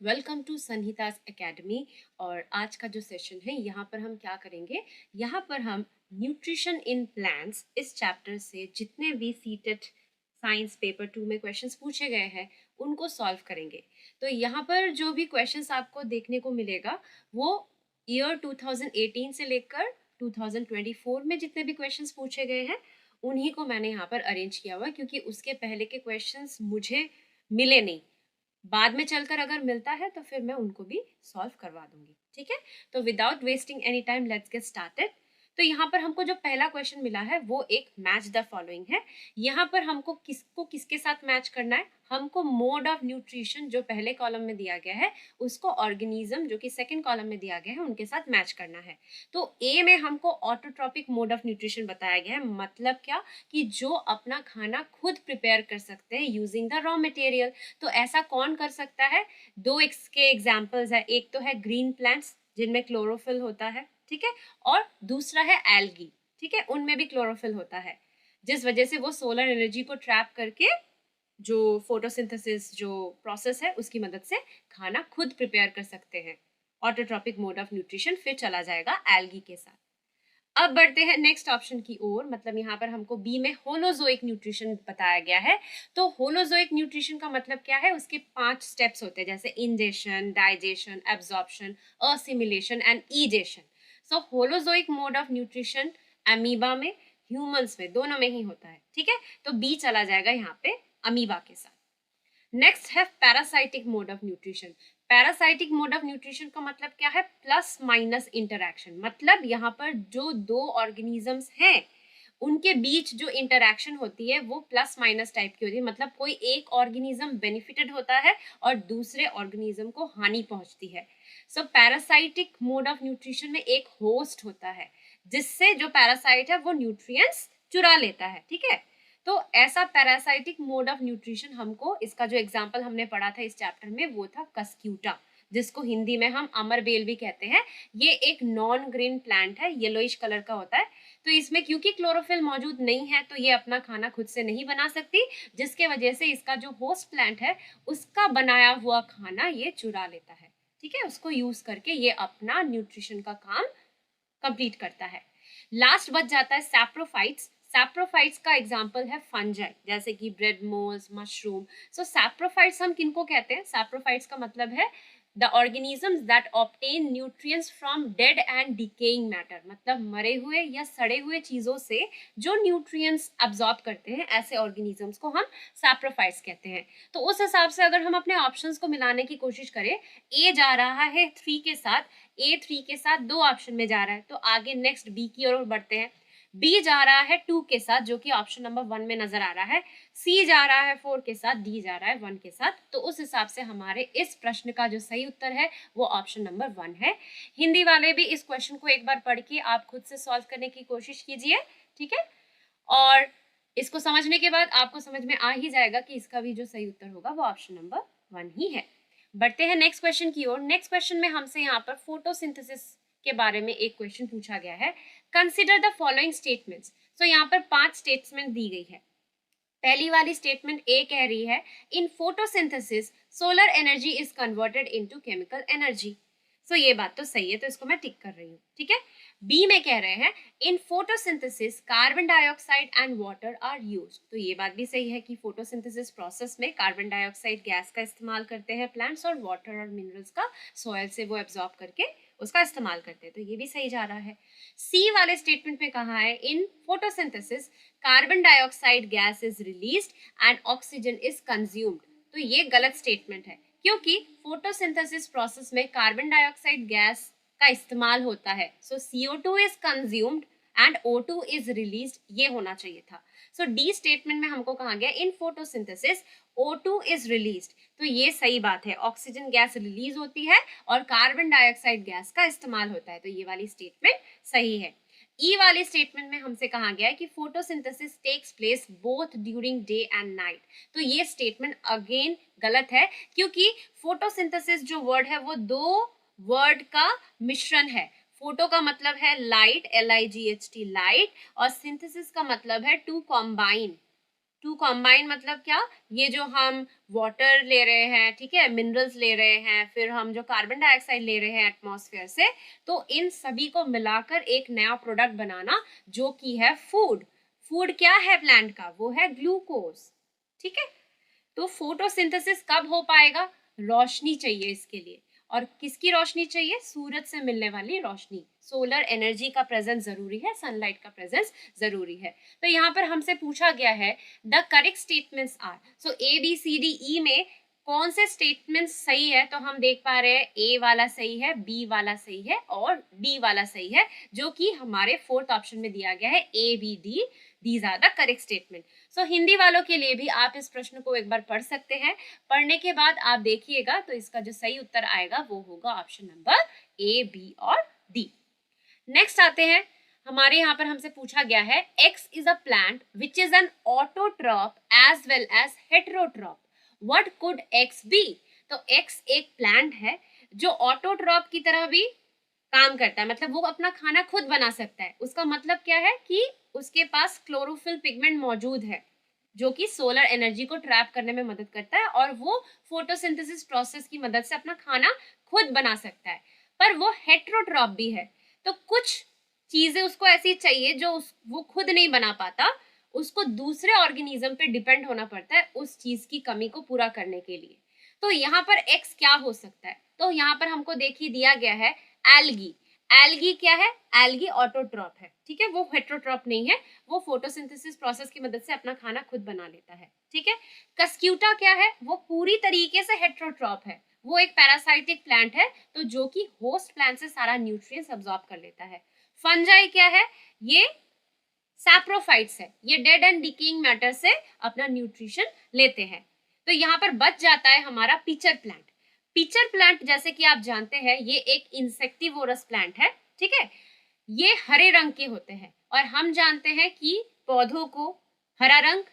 Welcome to Samhitas academy. और आज का जो सेशन है यहाँ पर हम क्या करेंगे, यहाँ पर हम न्यूट्रिशन इन प्लांट्स इस चैप्टर से जितने भी सीटेट साइंस पेपर 2 में क्वेश्चंस पूछे गए हैं उनको सॉल्व करेंगे। तो यहाँ पर जो भी क्वेश्चंस आपको देखने को मिलेगा वो ईयर 2018 से लेकर 2024 में जितने भी क्वेश्चंस पूछे गए हैं उन्हीं को मैंने यहाँ पर अरेंज किया हुआ है, क्योंकि उसके पहले के क्वेश्चंस मुझे मिले नहीं। बाद में चलकर अगर मिलता है तो फिर मैं उनको भी सॉल्व करवा दूंगी। ठीक है, तो without wasting any time let's get started. तो यहाँ पर हमको जो पहला क्वेश्चन मिला है वो एक मैच द फॉलोइंग है। यहाँ पर हमको किसको किसके साथ मैच करना है, हमको मोड ऑफ न्यूट्रिशन जो पहले कॉलम में दिया गया है उसको ऑर्गेनिज्म जो कि सेकंड कॉलम में दिया गया है उनके साथ मैच करना है। तो ए में हमको ऑटोट्रॉपिक मोड ऑफ न्यूट्रिशन बताया गया है, मतलब क्या कि जो अपना खाना खुद प्रिपेयर कर सकते हैं यूजिंग द रॉ मटेरियल। तो ऐसा कौन कर सकता है, दो इसके एग्जाम्पल्स है, एक तो है ग्रीन प्लांट्स जिनमें क्लोरोफिल होता है, ठीक है, और दूसरा है एल्गी, ठीक है, उनमें भी क्लोरोफिल होता है, जिस वजह से वो सोलर एनर्जी को ट्रैप करके जो फोटोसिंथेसिस जो प्रोसेस है उसकी मदद से खाना खुद प्रिपेयर कर सकते हैं। ऑटोट्रॉपिक मोड ऑफ न्यूट्रिशन फिर चला जाएगा एल्गी के साथ। अब बढ़ते हैं नेक्स्ट ऑप्शन की ओर, मतलब यहाँ पर हमको बी में होलोजोइक न्यूट्रिशन बताया गया है। तो होलोजोइक न्यूट्रिशन का मतलब क्या है, उसके 5 स्टेप्स होते हैं, जैसे ingestion, digestion, absorption, assimilation and ईजेशन। So holozoic mode of nutrition amoeba में, ह्यूमंस में, दोनों में ही होता है। ठीक है, तो बी चला जाएगा यहाँ पे अमीबा के साथ। नेक्स्ट है parasitic mode of nutrition. Parasitic mode of nutrition का मतलब क्या है, प्लस माइनस इंटरैक्शन, मतलब यहाँ पर जो दो ऑर्गेनिजम्स हैं उनके बीच जो इंटरैक्शन होती है वो प्लस माइनस टाइप की होती है, मतलब कोई एक ऑर्गेनिज्म बेनिफिटेड होता है और दूसरे ऑर्गेनिज्म को हानि पहुंचती है। सो पैरासाइटिक मोड ऑफ न्यूट्रिशन में एक होस्ट होता है जिससे जो पैरासाइट है वो न्यूट्रिएंट्स चुरा लेता है। ठीक है, तो ऐसा पैरासाइटिक मोड ऑफ न्यूट्रिशन हमको, इसका जो एग्जाम्पल हमने पढ़ा था इस चैप्टर में वो था कस्क्यूटा, जिसको हिंदी में हम अमरबेल भी कहते हैं। ये एक नॉन ग्रीन प्लांट है, येलोइश कलर का होता है। तो इसमें क्योंकि क्लोरोफिल मौजूद नहीं है तो ये अपना खाना खुद से नहीं बना सकती, जिसके वजह से इसका जो होस्ट प्लांट है उसका बनाया हुआ खाना ये चुरा लेता है। ठीक है, उसको यूज करके ये अपना न्यूट्रिशन का काम कंप्लीट करता है। लास्ट बच जाता है सैप्रोफाइट्स। सैप्रोफाइट्स का एग्जाम्पल है फंजाई, जैसे कि ब्रेड मोल्स, मशरूम। सो सैप्रोफाइट्स हम किनको कहते हैं, सैप्रोफाइट्स का मतलब है the organisms that obtain nutrients from dead and decaying matter, मतलब मरे हुए या सड़े हुए चीजों से जो न्यूट्रिएंट्स अब्सॉर्ब करते हैं, ऐसे ऑर्गेनिजम्स को हम सैप्रोफाइट्स कहते हैं। तो उस हिसाब से अगर हम अपने ऑप्शंस को मिलाने की कोशिश करें, ए जा रहा है 3 के साथ, ए 3 के साथ 2 ऑप्शन में जा रहा है, तो आगे नेक्स्ट बी की ओर बढ़ते हैं। बी जा रहा है 2 के साथ जो कि ऑप्शन नंबर 1 में नजर आ रहा है, सी जा रहा है 4 के साथ, डी जा रहा है 1 के साथ। तो उस हिसाब से हमारे इस प्रश्न का जो सही उत्तर है वो ऑप्शन नंबर 1 है। हिंदी वाले भी इस क्वेश्चन को एक बार पढ़ के आप खुद से सॉल्व करने की कोशिश कीजिए। ठीक है, और इसको समझने के बाद आपको समझ में आ ही जाएगा कि इसका भी जो सही उत्तर होगा वो ऑप्शन नंबर 1 ही है। बढ़ते हैं नेक्स्ट क्वेश्चन की ओर। नेक्स्ट क्वेश्चन में हमसे यहाँ पर फोटोसिंथेसिस के बारे में एक क्वेश्चन पूछा गया है। Consider the following statements. So यहाँ पर 5 स्टेटमेंट दी गई है। पहली वाली स्टेटमेंट ए कह रही है, in photosynthesis solar energy is converted into chemical energy. So ये बात तो सही है, तो इसको मैं टिक कर रही हूँ। ठीक है, बी में कह रहे हैं, in photosynthesis carbon dioxide and water are used. तो ये बात भी सही है कि फोटोसिंथेसिस प्रोसेस में कार्बन डाइऑक्साइड गैस का इस्तेमाल करते हैं प्लांट्स, और वाटर और मिनरल्स का सॉइल से वो एब्जॉर्ब करके उसका इस्तेमाल करते हैं, तो ये भी सही जा रहा है। सी वाले स्टेटमेंट में कहा है, in photosynthesis carbon dioxide gas is released and oxygen is consumed. तो ये गलत स्टेटमेंट है, क्योंकि फोटोसिंथेसिस प्रोसेस में कार्बन डाइऑक्साइड गैस का इस्तेमाल होता है। सो CO2 is consumed and O2 is released, ये होना चाहिए था। सो डी स्टेटमेंट में हमको कहा गया, in photosynthesis O2 is released. तो ये सही बात है, ऑक्सीजन गैस रिलीज होती है और कार्बन डाइऑक्साइड गैस का इस्तेमाल होता है, तो ये वाली स्टेटमेंट सही है। ई वाली स्टेटमेंट में हमसे कहा गया है कि photosynthesis takes place both during day and night. तो ये स्टेटमेंट अगेन गलत है, क्योंकि फोटोसिंथेसिस जो वर्ड है वो दो वर्ड का मिश्रण है। फोटो का मतलब है लाइट, LIGHT लाइट, और सिंथेसिस का मतलब है टू कॉम्बाइन, टू कॉम्बाइन मतलब क्या, ये जो हम वाटर ले रहे हैं, ठीक है, मिनरल्स ले रहे हैं, फिर हम जो कार्बन डाइऑक्साइड ले रहे हैं एटमॉस्फेयर से, तो इन सभी को मिलाकर एक नया प्रोडक्ट बनाना जो कि है फूड। फूड क्या है प्लांट का, वो है ग्लूकोज, ठीक है। तो फोटोसिंथेसिस कब हो पाएगा, रोशनी चाहिए इसके लिए, और किसकी रोशनी चाहिए, सूरज से मिलने वाली रोशनी, सोलर एनर्जी का प्रेजेंस जरूरी है, सनलाइट का प्रेजेंस जरूरी है। तो यहाँ पर हमसे पूछा गया है the correct statements are, so A B C D E में कौन से स्टेटमेंट सही है, तो हम देख पा रहे हैं ए वाला सही है, बी वाला सही है और डी वाला सही है, जो कि हमारे फोर्थ ऑप्शन में दिया गया है A B D, these are the correct statement. So Hindi वालों के लिए भी आप इस प्रश्न को एक बार पढ़ सकते हैं, पढ़ने के बाद आप देखिएगा तो इसका जो सही उत्तर आएगा वो होगा ऑप्शन नंबर ए, बी और डी। नेक्स्ट आते हैं, हमारे यहाँ पर हमसे पूछा गया है X is a plant which is an autotroph as well as heterotroph, what could X be. तो एक्स एक प्लांट है जो ऑटोट्रॉप की तरह भी काम करता है, मतलब वो अपना खाना खुद बना सकता है। उसका मतलब क्या है कि उसके पास क्लोरोफिल पिगमेंट मौजूद है जो कि सोलर एनर्जी को ट्रैप करने में मदद करता है, और वो फोटोसिंथेसिस प्रोसेस की मदद से अपना खाना खुद बना सकता है। पर वो हेटेरोट्रॉप भी है, तो कुछ चीजें उसको ऐसी चाहिए जो वो खुद नहीं बना पाता, उसको दूसरे ऑर्गेनिज्म पे डिपेंड होना पड़ता है उस चीज की कमी को पूरा करने के लिए। तो यहाँ पर एक्स क्या हो सकता है, तो यहाँ पर हमको देखिए दिया गया है एल्गी। एल्गी क्या है, एल्गी ऑटोट्रॉप है, ठीक है, वो हेटेरोट्रॉप नहीं है, वो फोटोसिंथेसिस प्रोसेस की मदद से अपना खाना खुद बना लेता है, ठीक है। कस्क्यूटा क्या है, वो पूरी तरीके से हेटेरोट्रॉप है, वो एक पैरासाइटिक प्लांट है, तो जो कि होस्ट प्लांट से सारा न्यूट्रिएंट्स अब्सॉर्ब कर लेता है। फंजाई क्या है, ये सैप्रोफाइट्स है, ये डेड एंड डिकेइंग मैटर से अपना न्यूट्रिशन लेते हैं। तो यहाँ पर बच जाता है हमारा पिचर प्लांट। पिचर प्लांट जैसे कि आप जानते हैं ये एक इंसेक्टिवोरस प्लांट है, ठीक है, ये हरे रंग के होते हैं, और हम जानते हैं कि पौधों को हरा रंग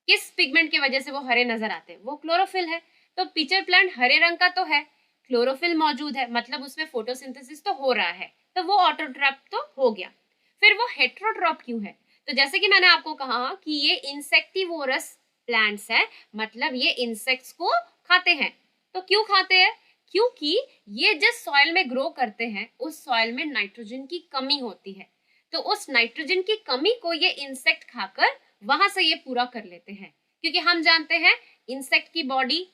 किस पिगमेंट की वजह से वो हरे नजर आते हैं, वो क्लोरोफिल है। तो पिचर प्लांट हरे रंग का तो है, क्लोरोफिल मौजूद है, मतलब उसमें फोटोसिंथेसिस तो हो रहा है, तो वो ऑटोट्रॉप तो हो गया। फिर वो हेटेरोट्रॉप क्यों है, तो जैसे कि मैंने आपको कहा कि ये इंसेक्टिवोरस प्लांट्स है, मतलब ये इंसेक्ट्स को खाते हैं। तो क्यों खाते हैं, क्योंकि ये जिस सॉइल में ग्रो करते हैं उस सॉइल में नाइट्रोजन की कमी होती है, तो उस नाइट्रोजन की कमी को ये इंसेक्ट खाकर वहां से ये पूरा कर लेते हैं। क्योंकि हम जानते हैं इंसेक्ट की बॉडी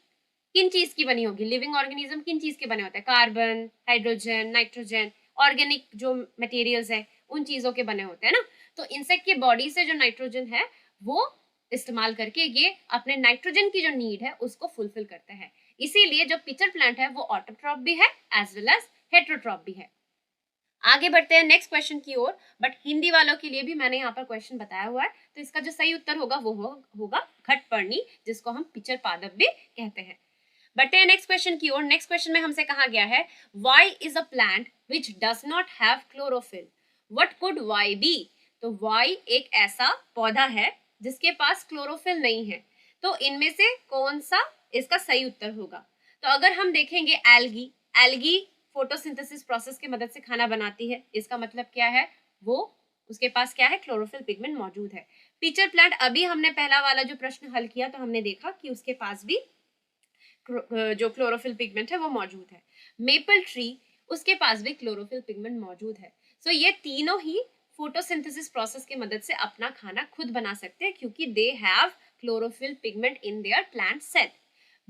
किन चीज की बनी होगी, लिविंग ऑर्गेनिज्म किन चीज के बने होते हैं, कार्बन, हाइड्रोजन, नाइट्रोजन, ऑर्गेनिक जो मटेरियल्स है उन चीजों के बने होते हैं ना। तो इंसेक्ट की बॉडी से जो नाइट्रोजन है वो इस्तेमाल करके ये अपने नाइट्रोजन की जो नीड है उसको फुलफिल करते हैं। इसीलिए जो पिचर प्लांट है वो ऑटोट्रॉप भी है एज वेल एज हेटेरोट्रॉप भी है। आगे बढ़ते हैं नेक्स्ट क्वेश्चन की ओर, बट हिंदी वालों के लिए भी मैंने यहाँ पर क्वेश्चन बताया हुआ है, तो इसका जो सही उत्तर होगा वो होगा घटपर्णी, जिसको हम पिचर पादप भी कहते हैं। बढ़ते हैं नेक्स्ट क्वेश्चन की ओर। नेक्स्ट क्वेश्चन में हमसे कहा गया है Y is a plant which does not have chlorophyll, what could Y be. तो वाई एक ऐसा पौधा है जिसके पास क्लोरोफिल नहीं है, तो इनमें से कौन सा इसका सही उत्तर होगा। तो अगर हम देखेंगे एल्गी, एल्गी फोटोसिंथेसिस प्रोसेस की मदद से खाना बनाती है, इसका मतलब क्या है, वो उसके पास क्या है, क्लोरोफिल पिगमेंट मौजूद है। पिचर प्लांट अभी हमने पहला वाला जो प्रश्न हल किया तो हमने देखा कि उसके पास भी जो क्लोरोफिल पिगमेंट है वो मौजूद है। मेपल ट्री, उसके पास भी क्लोरोफिल पिगमेंट मौजूद है। सो ये तीनों ही फोटोसिंथेसिस प्रोसेस की मदद से अपना खाना खुद बना सकते हैं क्योंकि they have chlorophyll pigment in their plant cell.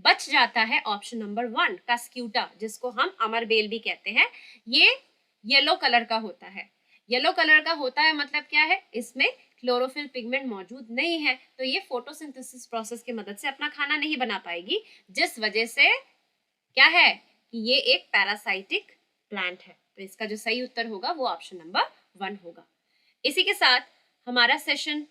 बच जाता है ऑप्शन नंबर 1 कास्क्यूटा, जिसको हम अमरबेल भी कहते हैं। ये येलो कलर का होता है, येलो कलर का होता है मतलब क्या है, इसमें क्लोरोफिल पिगमेंट मौजूद नहीं है, तो ये फोटोसिंथेसिस प्रोसेस की मदद से अपना खाना नहीं बना पाएगी, जिस वजह से क्या है कि ये एक पैरासाइटिक प्लांट है। तो इसका जो सही उत्तर होगा वो ऑप्शन नंबर 1 होगा। इसी के साथ हमारा सेशन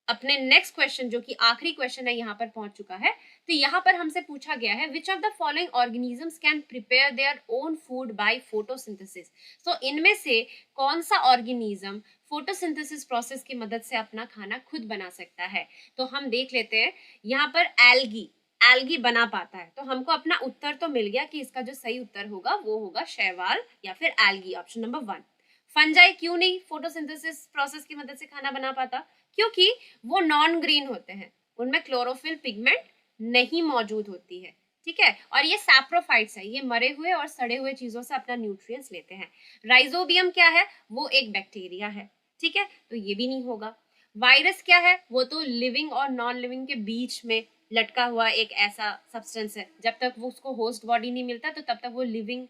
अपने नेक्स्ट क्वेश्चन जो कि आखिरी क्वेश्चन है यहाँ पर पहुंच चुका है। तो यहाँ पर हमसे पूछा गया है which of the following organisms can prepare their own food by photosynthesis. So इनमें से कौन सा ऑर्गेनिज्म फोटोसिंथेसिस प्रोसेस की मदद से अपना खाना खुद बना सकता है। तो हम देख लेते हैं, यहाँ पर एल्गी, एल्गी बना पाता है, तो हमको अपना उत्तर तो मिल गया कि इसका जो सही उत्तर होगा वो होगा शैवाल या फिर एल्गी, ऑप्शन नंबर 1। फंजाई क्यों नहीं फोटोसिंथेसिस प्रोसेस की मदद से खाना बना पाता, क्योंकि वो नॉन ग्रीन होते हैं, उनमें क्लोरोफिल पिगमेंट नहीं मौजूद होती है, ठीक है। और ये सैप्रोफाइट्स है, ये मरे हुए और सड़े हुए चीजों से अपना न्यूट्रिएंट्स लेते हैं। राइजोबियम क्या है, वो एक बैक्टीरिया है, ठीक है, तो ये भी नहीं होगा। वायरस क्या है, वो तो लिविंग और नॉन लिविंग के बीच में लटका हुआ एक ऐसा सब्सटेंस है, जब तक वो उसको होस्ट बॉडी नहीं मिलता तो तब तक वो लिविंग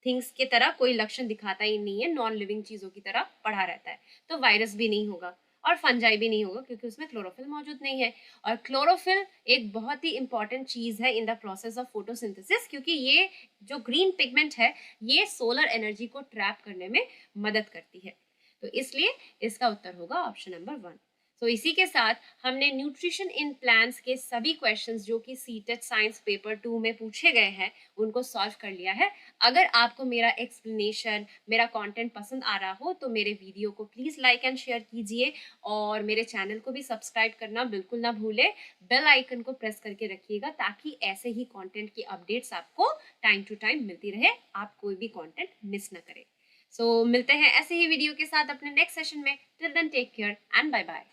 थिंग्स की तरह कोई लक्षण दिखाता ही नहीं है, नॉन लिविंग चीजों की तरह पड़ा रहता है, तो वायरस भी नहीं होगा और फंजाई भी नहीं होगा क्योंकि उसमें क्लोरोफिल मौजूद नहीं है। और क्लोरोफिल एक बहुत ही इंपॉर्टेंट चीज है in the process of photosynthesis, क्योंकि ये जो ग्रीन पिगमेंट है ये सोलर एनर्जी को ट्रैप करने में मदद करती है, तो इसलिए इसका उत्तर होगा ऑप्शन नंबर 1। तो इसी के साथ हमने न्यूट्रिशन इन प्लांट्स के सभी क्वेश्चंस जो कि सीटेट साइंस पेपर 2 में पूछे गए हैं उनको सॉल्व कर लिया है। अगर आपको मेरा एक्सप्लेनेशन, मेरा कंटेंट पसंद आ रहा हो तो मेरे वीडियो को प्लीज़ लाइक एंड शेयर कीजिए और मेरे चैनल को भी सब्सक्राइब करना बिल्कुल ना भूलें। बेल आइकन को प्रेस करके रखिएगा ताकि ऐसे ही कंटेंट की अपडेट्स आपको टाइम टू टाइम मिलती रहे, आप कोई भी कंटेंट मिस ना करें। सो मिलते हैं ऐसे ही वीडियो के साथ अपने नेक्स्ट सेशन में। Till then take care and bye bye.